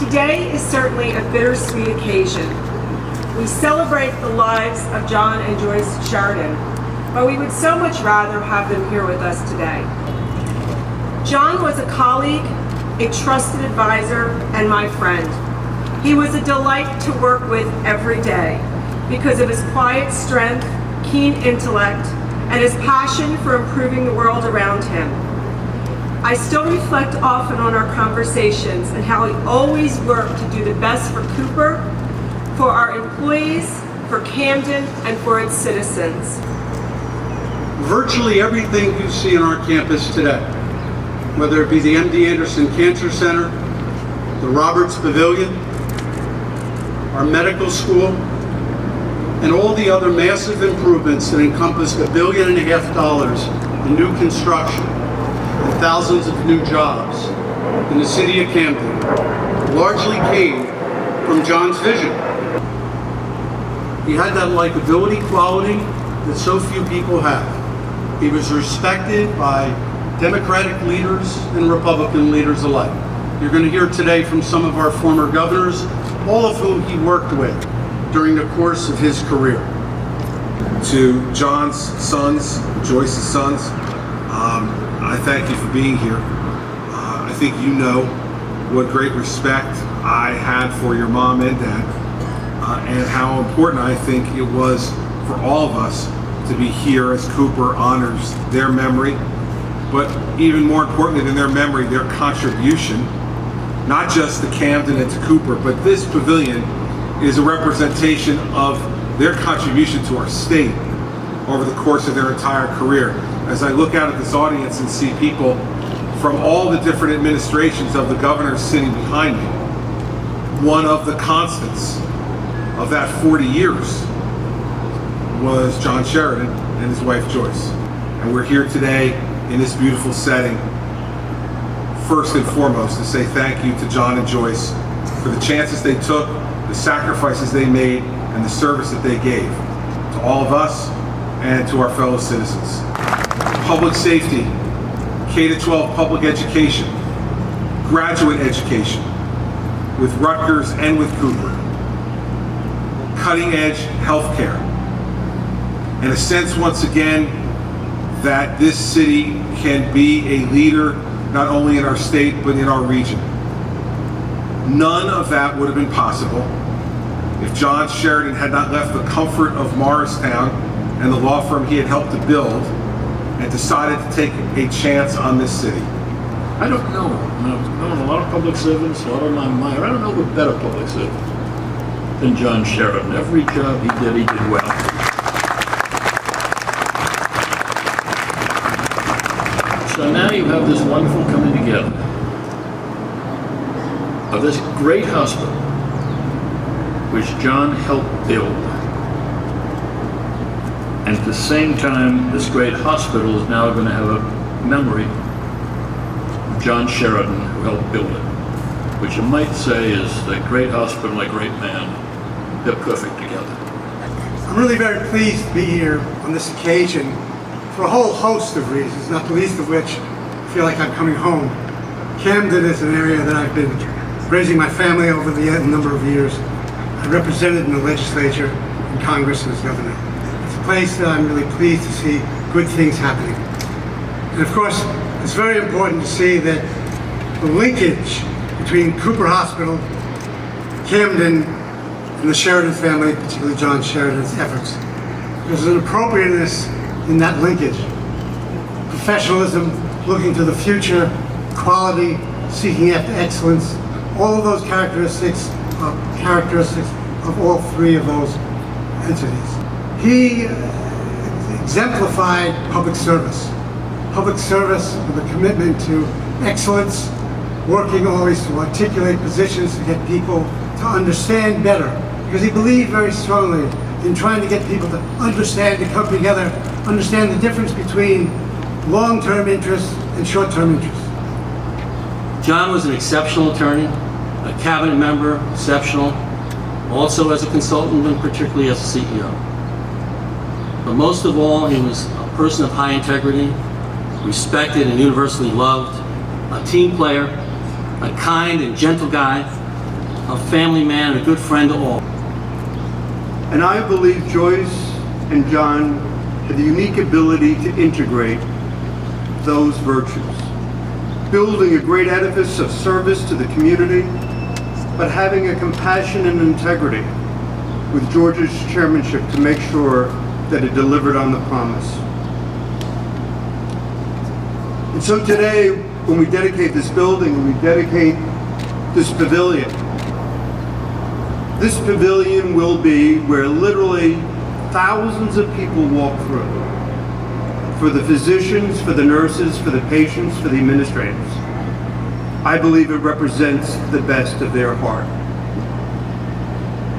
Today is certainly a bittersweet occasion. We celebrate the lives of John and Joyce Sheridan, but we would so much rather have them here with us today. John was a colleague, a trusted advisor, and my friend. He was a delight to work with every day because of his quiet strength, keen intellect, and his passion for improving the world around him. I still reflect often on our conversations and how he always worked to do the best for Cooper, for our employees, for Camden, and for its citizens. Virtually everything you see on our campus today, whether it be the MD Anderson Cancer Center, the Roberts Pavilion, our medical school, and all the other massive improvements that encompass $1.5 billion in new construction and thousands of new jobs in the city of Camden, largely came from John's vision. He had that likability quality that so few people have. He was respected by Democratic leaders and Republican leaders alike. You're going to hear today from some of our former governors, all of whom he worked with during the course of his career. To John's sons, Joyce's sons, I thank you for being here. I think you know what great respect I had for your mom and dad, and how important I think it was for all of us to be here as Cooper honors their memory, but even more importantly than their memory, their contribution, not just to Camden and to Cooper, but this pavilion is a representation of their contribution to our state over the course of their entire career. As I look out at this audience and see people from all the different administrations of the governor sitting behind me, one of the constants of that 40 years was John Sheridan and his wife Joyce. And we're here today in this beautiful setting, first and foremost, to say thank you to John and Joyce for the chances they took, the sacrifices they made, and the service that they gave to all of us and to our fellow citizens. Public safety, K-12 public education, graduate education, with Rutgers and with Cooper, cutting-edge healthcare, and a sense once again that this city can be a leader not only in our state but in our region. None of that would have been possible if John Sheridan had not left the comfort of Morristown and the law firm he had helped to build and decided to take a chance on this city. I don't know. I've known a lot of public servants, a lot of them I don't know a better public servant than John Sheridan. Every job he did well. So now you have this wonderful coming together of this great hospital, which John helped build. And at the same time, this great hospital is now going to have a memory of John Sheridan, who helped build it, which you might say is a great hospital, a great man. They're perfect together. I'm really very pleased to be here on this occasion for a whole host of reasons, not the least of which I feel like I'm coming home. Camden is an area that I've been raising my family over the number of years. I represented in the legislature, in Congress, and as governor. It's a place that I'm really pleased to see good things happening. And of course, it's very important to see that the linkage between Cooper Hospital, Camden, and the Sheridan family, particularly John Sheridan's efforts. There's an appropriateness in that linkage. Professionalism, looking to the future, quality, seeking after excellence, all of those characteristics of all three of those entities. He exemplified public service with a commitment to excellence, working always to articulate positions to get people to understand better, because he believed very strongly in trying to get people to understand, to come together, understand the difference between long-term interests and short-term interests. John was an exceptional attorney, a cabinet member, exceptional, also as a consultant and particularly as a CEO. But most of all, he was a person of high integrity, respected and universally loved, a team player, a kind and gentle guy, a family man, a good friend to all. And I believe Joyce and John had the unique ability to integrate those virtues, building a great edifice of service to the community, but having a compassion and integrity with George's chairmanship to make sure that it delivered on the promise. And so today, when we dedicate this building and we dedicate this pavilion will be where literally thousands of people walk through. For the physicians, for the nurses, for the patients, for the administrators. I believe it represents the best of their heart.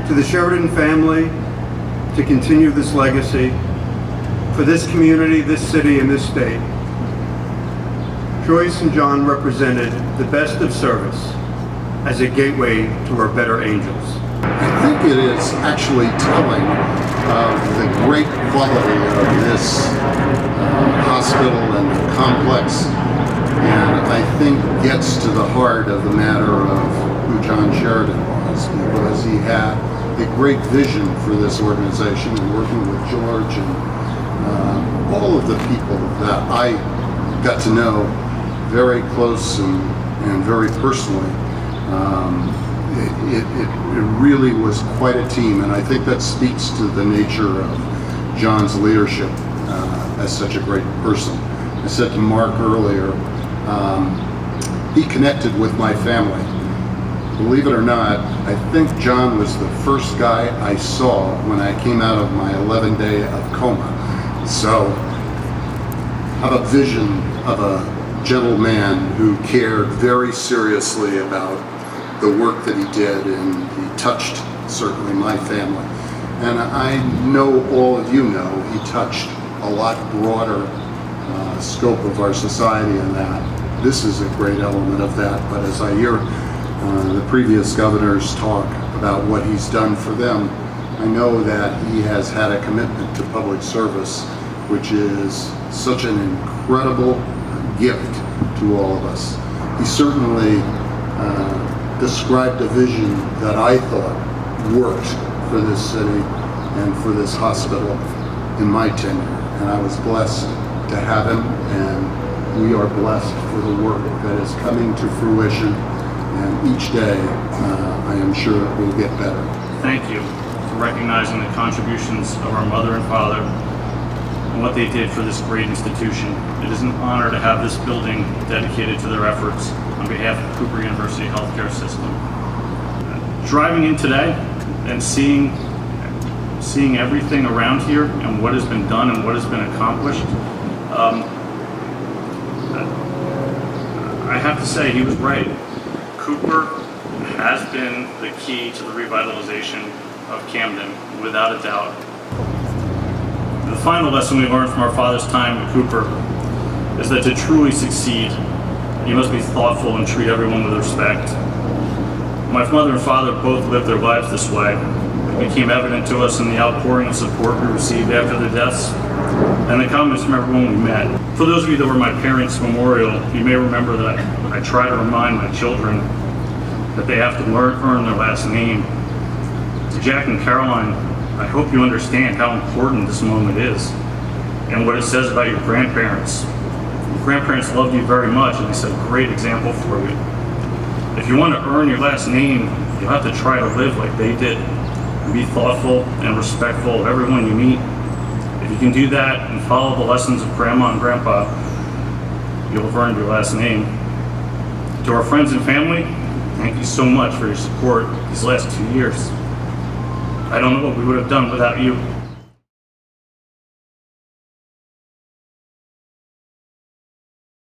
To the Sheridan family, to continue this legacy, for this community, this city, and this state, Joyce and John represented the best of service as a gateway to our better angels. I think it is actually telling of the great quality of this hospital and the complex, and I think gets to the heart of the matter of who John Sheridan was, because he had a great vision for this organization, and working with George and all of the people that I got to know very close and very personally. It really was quite a team, and I think that speaks to the nature of John's leadership as such a great person. I said to Mark earlier, he connected with my family. Believe it or not, I think John was the first guy I saw when I came out of my 11-day of coma. So, I have a vision of a gentle man who cared very seriously about the work that he did, and he touched certainly my family. And I know all of you know he touched a lot broader scope of our society in that. This is a great element of that, but as I hear the previous governors talk about what he's done for them, I know that he has had a commitment to public service, which is such an incredible gift to all of us. He certainly described a vision that I thought worked for this city and for this hospital in my tenure. And I was blessed to have him, and we are blessed for the work that is coming to fruition. And each day, I am sure it will get better. Thank you for recognizing the contributions of our mother and father and what they did for this great institution. It is an honor to have this building dedicated to their efforts on behalf of Cooper University Healthcare System. Driving in today and seeing everything around here and what has been done and what has been accomplished, I have to say he was right. Cooper has been the key to the revitalization of Camden, without a doubt. The final lesson we learned from our father's time at Cooper is that to truly succeed, you must be thoughtful and treat everyone with respect. My mother and father both lived their lives this way. It became evident to us in the outpouring of support we received after their deaths and the comments from everyone we met. For those of you that were my parents' memorial, you may remember that I try to remind my children that they have to earn their last name. To Jack and Caroline, I hope you understand how important this moment is and what it says about your grandparents. Your grandparents loved you very much, and they set a great example for you. If you want to earn your last name, you'll have to try to live like they did and be thoughtful and respectful of everyone you meet. If you can do that and follow the lessons of Grandma and Grandpa, you'll have earned your last name. To our friends and family, thank you so much for your support these last 2 years. I don't know what we would have done without you.